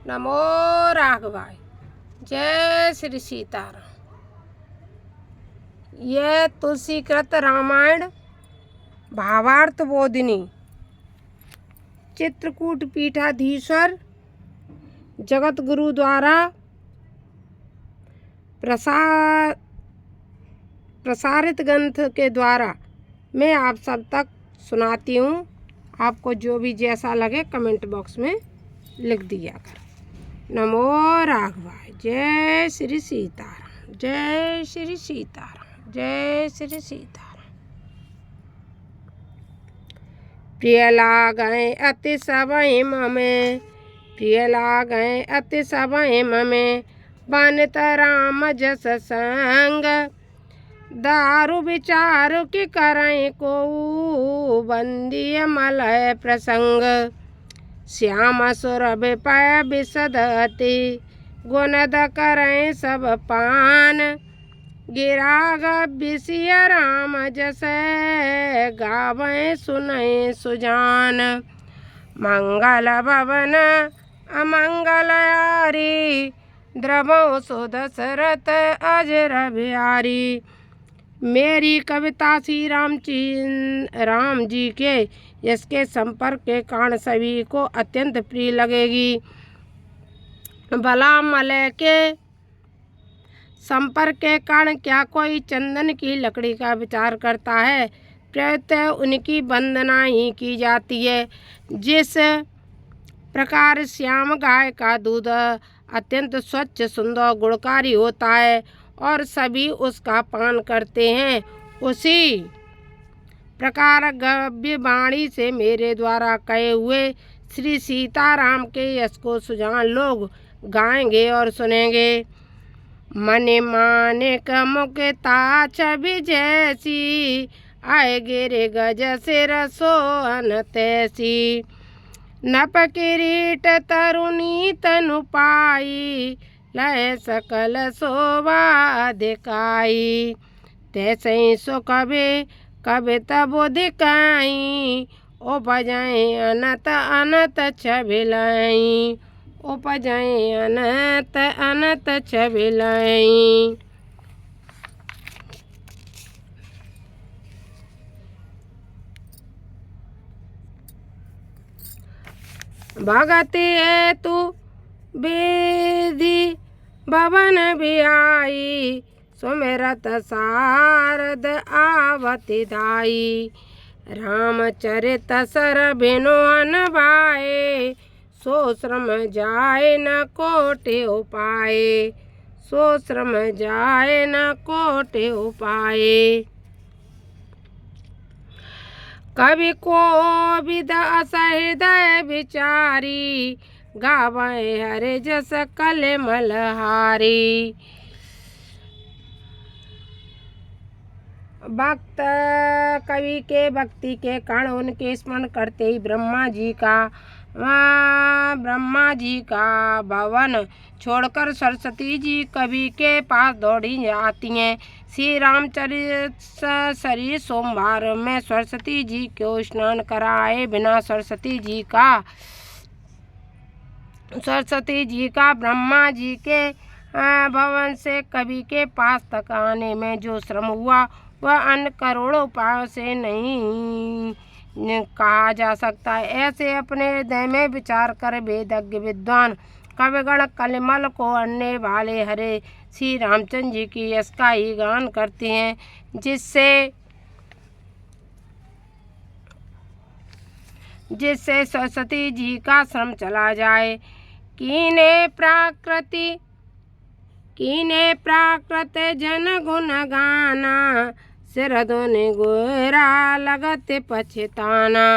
नमो राघवाय। जय श्री सीताराम। यह तुलसीकृत रामायण भावार्थ बोधिनी चित्रकूट पीठाधीश्वर जगत गुरु द्वारा प्रसारित ग्रंथ के द्वारा मैं आप सब तक सुनाती हूँ। आपको जो भी जैसा लगे कमेंट बॉक्स में लिख दिया कर। नमो राघवाय। जय श्री सीताराम। जय श्री सीताराम। जय श्री सीताराम। प्रिय लागै अति सबहि ममे, प्रिय लागै अति सबहि ममे, बनित राम जस संग। दारु विचारु की करई को, बंदिय मलय प्रसंग। श्याम सुरभि पय बिसदति, गुणद करई सब पान। गिराग बिसिय राम जसै, गावै सुनई सुजान। मंगल भवन अमंगल यारी, द्रवौ सो दशरथ अजर बिहारी। मेरी कविता श्री राम जी के यश के संपर्क के कारण सभी को अत्यंत प्रिय लगेगी। भला मलय के संपर्क के कारण क्या कोई चंदन की लकड़ी का विचार करता है? प्रत्यः उनकी वंदना ही की जाती है। जिस प्रकार श्याम गाय का दूध अत्यंत स्वच्छ सुंदर गुणकारी होता है और सभी उसका पान करते हैं, उसी प्रकार गव्य वाणी से मेरे द्वारा कहे हुए श्री सीताराम के यश को सुजान लोग गाएंगे और सुनेंगे। मने मानिक मुक्ता छवि जैसी, आए गिरे गज सिर सोहन तैसी। नप किरीट तरुणी तनु पाई, लय सकल शोभा दिखाई। तैसे सो कभी तब दिखाई, उपजय अनत अनत छबिलाई, उपजय अनत अनत छबिलाई। भगति है तू विधि भवन बिहाई, सुमिरत सारद आवति धाई। रामचरित सर बिनु अनभाए, सो श्रम जाए न कोटि उपाय, सो श्रम जाए न कोटि उपाय। कवि को विद असहृदय विचारी, गावै हरे जस कलिमल हारी। भक्त कवि के भक्ति के कारण उनके स्मरण करते ही ब्रह्मा जी का भवन छोड़कर सरस्वती जी कवि के पास दौड़ी आती हैं। श्री रामचरित सरी सोमवार में सरस्वती जी को स्नान कराए बिना सरस्वती जी का ब्रह्मा जी के भवन से कवि के पास तक आने में जो श्रम हुआ वह अन्य करोड़ों उपायों से नहीं कहा जा सकता। ऐसे अपने हृदय में विचार कर वेदज्ञ विद्वान कविगण कलिमल को अड़ने वाले हरे श्री रामचंद्र जी की यश का ही गान करते हैं, जिससे सरस्वती जी का श्रम चला जाए। कीने प्राकृत जन गुण गाना, सिर धुनि गोरा लगत पछताना।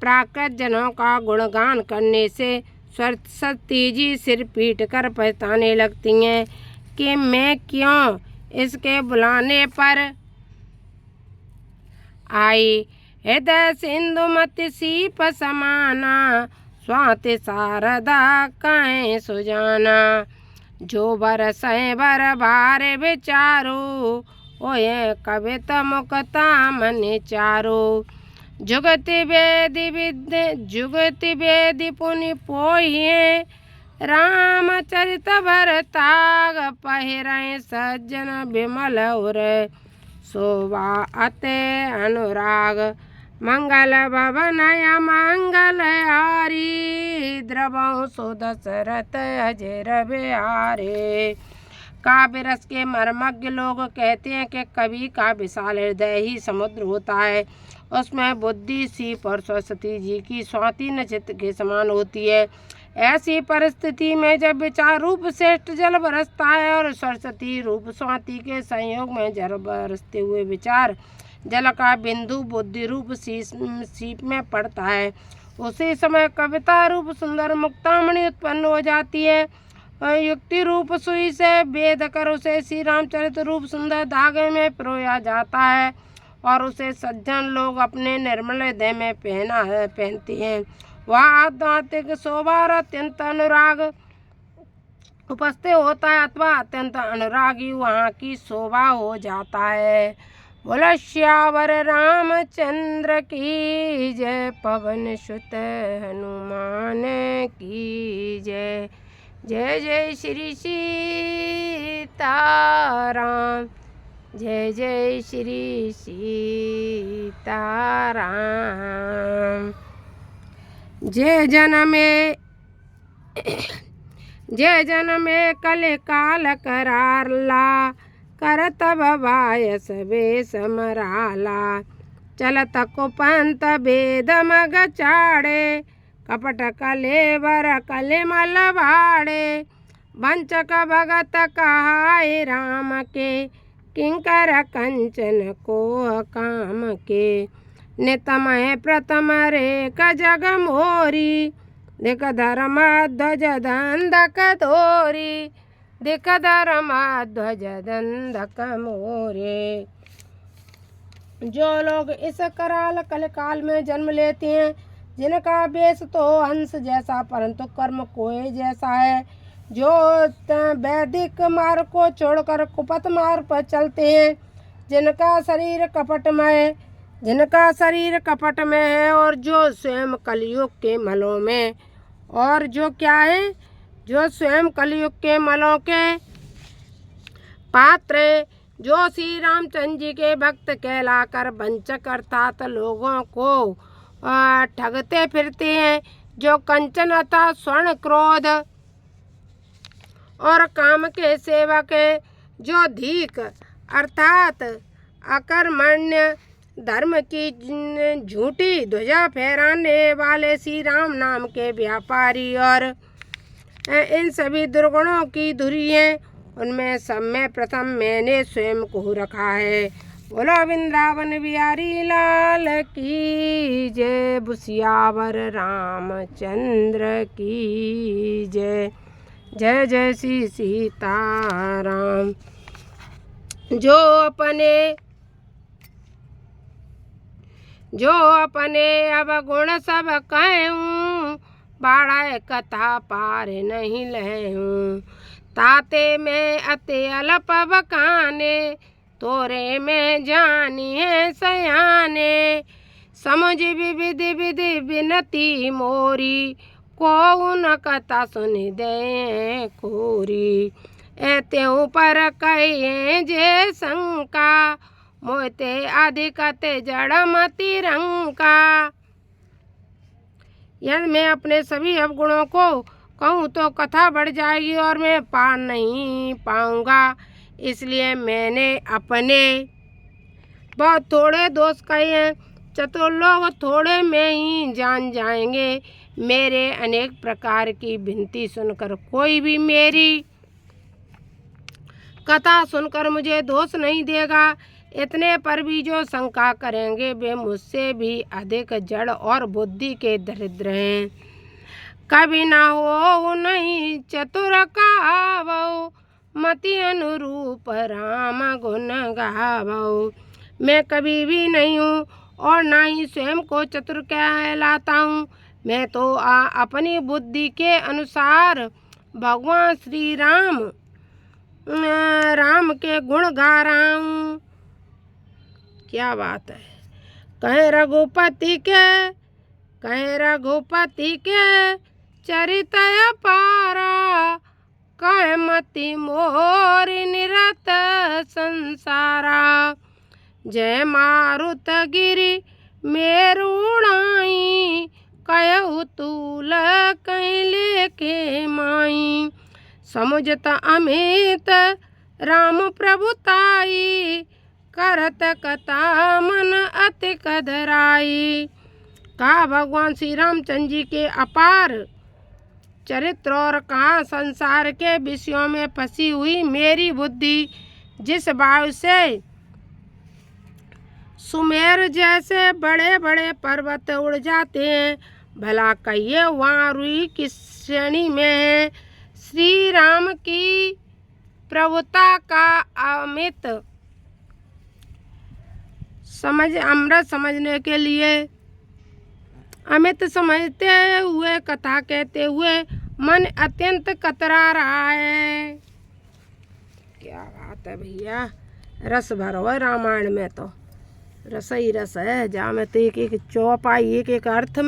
प्राकृत जनों का गुणगान करने से सरस्वती जी सिर पीट कर पछताने लगती हैं कि मैं क्यों इसके बुलाने पर आई। हृदय सिंधुमति सीप समाना, स्वाति शारदा कहें सुजाना। जो बरसै बर भार विचारो, ओए कविता मुक्ता मन चारो। जुगति वेद पुनि पोहिए रामचरित भरताग पहिरे सज्जन विमल उर शोभा अते अनुराग मंगल भवन मंगल हारी द्रवौ सो दशरथ अजर बिहारे। काव्य रस के मर्मज्ञ लोग कहते हैं कि कवि का विशाल हृदय ही समुद्र होता है। उसमें बुद्धि सीप और सरस्वती जी की स्वाति नक्षत्र के समान होती है। ऐसी परिस्थिति में जब विचार रूप श्रेष्ठ जल बरसता है और सरस्वती रूप स्वाति के संयोग में जल बरसते हुए विचार जल का बिंदु बुद्धि रूप सीप में पड़ता है, उसी समय कविता रूप सुंदर मुक्तामणि उत्पन्न हो जाती है। युक्ति रूप सुई से भेद कर उसे श्री रामचरित रूप सुंदर धागे में पिरोया जाता है और उसे सज्जन लोग अपने निर्मल हृदय में पहनते हैं। वह आध्यात्मिक शोभा और अत्यंत अनुराग उपस्थित होता है अथवा अत्यंत अनुरागी वहाँ की शोभा हो जाता है। बोलो श्यावर रामचंद्र की जय, पवन सुत हनुमान की जय। जय जय श्री सीताराम, जय जय श्री सीताराम। जय जनमे कल काल करारला करत भवाय सबे समराला। चलत कुपंत भेद मग चाड़े कपट कलेवर कलिमल भाड़े। वंचक भगत कहाय राम के किंकर कंचन को काम के। नितमय प्रथम रेख जग मोरी दिख धर्म ध्वज दंडक धोरी। दिख धर्म ध्वज दंडक मोरे। जो लोग इस कराल कलकाल में जन्म लेते हैं जिनका वेश तो हंस जैसा परंतु कर्म कोय जैसा है, जो वैदिक मार्ग को छोड़कर कुपथ मार्ग पर चलते हैं, जिनका शरीर कपट में है और जो स्वयं कलयुग के मलों में और जो क्या है, जो स्वयं कलयुग के मलों के पात्र, जो श्री रामचंद्र जी के भक्त कहलाकर वंचक अर्थात लोगों को ठगते फिरते हैं, जो कंचन अर्थात स्वर्ण क्रोध और काम के सेवक है, जो धीक अर्थात अकर्मण्य धर्म की झूठी ध्वजा फहराने वाले श्री राम नाम के व्यापारी और इन सभी दुर्गुणों की धुरी हैं, उनमें सब में प्रथम मैंने स्वयं को रखा है। बोलो वृंदावन बिहारी लाल की जय, बुसियावर रामचंद्र की जय। जय जय श्री सीताराम। जो अपने अवगुण सब कहूँ बाड़ा कथा पार नहीं लहूँ। ताते में अति अल्प बकाने तोरे में जानी है सयाने। समझ विधि विधि विनती मोरी को न कथा सुन दे खोरी। त्यों पर कहे जे शंका मोते अधिकते जड़मति रंका। यदि मैं अपने सभी अवगुणों को कहूँ तो कथा बढ़ जाएगी और मैं पार नहीं पाऊँगा, इसलिए मैंने अपने बहुत थोड़े दोष कहे हैं। चतुर लोग थोड़े में ही जान जाएंगे। मेरे अनेक प्रकार की विनती सुनकर कोई भी मेरी कथा सुनकर मुझे दोष नहीं देगा। इतने पर भी जो शंका करेंगे वे मुझसे भी अधिक जड़ और बुद्धि के दरिद्र हैं। कभी ना हो नहीं चतुर कहावो मति अनुरूप राम गुण गावो। मैं कभी भी नहीं हूँ और ना ही स्वयं को चतुर कहलाता हूँ। मैं तो अपनी बुद्धि के अनुसार भगवान श्री राम के गुण गा रहा हूँ। क्या बात है। कह रघुपति के चरित अपारा, कह मति मोर निरत संसारा। जय मारुत गिरि मेरुणाई, कहु तूल कहीं लेके माई। समुझत अमित राम प्रभुताई, करत कथा मन अति कधराई। कहा भगवान श्री रामचंद्र जी के अपार चरित्र और कहा संसार के विषयों में फंसी हुई मेरी बुद्धि जिस वायु से सुमेर जैसे बड़े बड़े पर्वत उड़ जाते हैं, भला कहिए वहाँ रुई किस श्रेणी में है। श्री राम की प्रभुता का अमित अमृत समझने के लिए अमित समझते हुए कथा कहते हुए मन अत्यंत कतरा रहा है। क्या बात है भैया, रस भरो है रामायण में, तो रस ही रस है। जहाँ में तो एक एक चौपाई एक एक अर्थ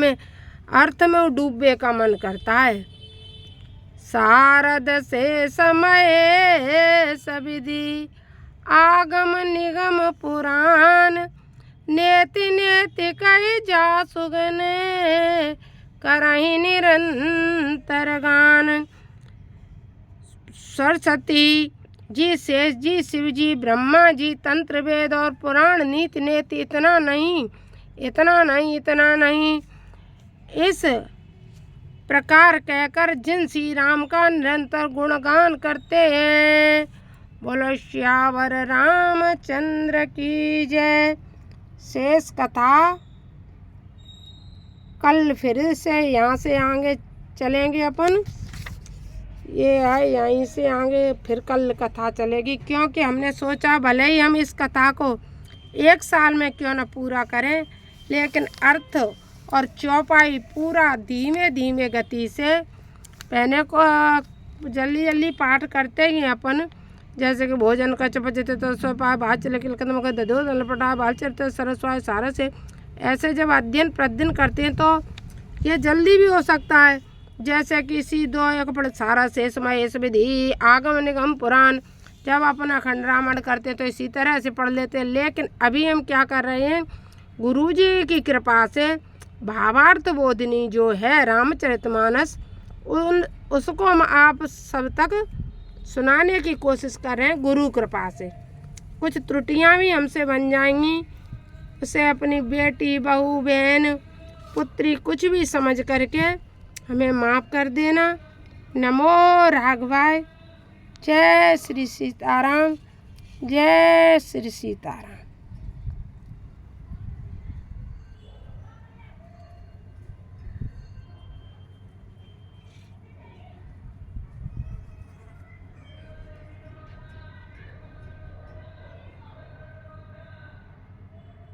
में डूबे का मन करता है। शारद से समय सविधि आगम निगम पुराण, नेति नेति कही जा सुगने, करहि निरंतर गान। सरस्वती जी, शेष जी, शिव जी, ब्रह्मा जी, तंत्र वेद और पुराण नीति नेति इतना नहीं इस प्रकार कहकर जिन श्री राम का निरंतर गुणगान करते हैं। बोलो श्यावर रामचंद्र की जय। शेष कथा कल फिर से यहाँ से आगे चलेंगे अपन। ये है यहीं से आगे फिर कल कथा चलेगी, क्योंकि हमने सोचा भले ही हम इस कथा को 1 साल में क्यों न पूरा करें, लेकिन अर्थ और चौपाई पूरा धीमे धीमे गति से पहले को जल्दी पाठ करते ही अपन। जैसे कि भोजन का चपचते तो स्वपा भात चले कदम का दधो दलपटा बाल चलते सरस्वाय सारा से, ऐसे जब अध्ययन प्रतिदिन करते हैं तो ये जल्दी भी हो सकता है। जैसे कि सी 2 एक पढ़ सारा शेष महेश विधि आगम निगम पुराण, जब अपन अखंड रामायण करते तो इसी तरह से पढ़ लेते हैं। लेकिन अभी हम क्या कर रहे हैं, गुरुजी की कृपा से भावार्थ बोधिनी जो है रामचरितमानस, उसको हम आप सब तक सुनाने की कोशिश कर रहे हैं गुरु कृपा से। कुछ त्रुटियां भी हमसे बन जाएंगी, उसे अपनी बेटी बहू बहन पुत्री कुछ भी समझ करके हमें माफ़ कर देना। नमो राघवाय। जय श्री सीताराम, जय श्री सीताराम।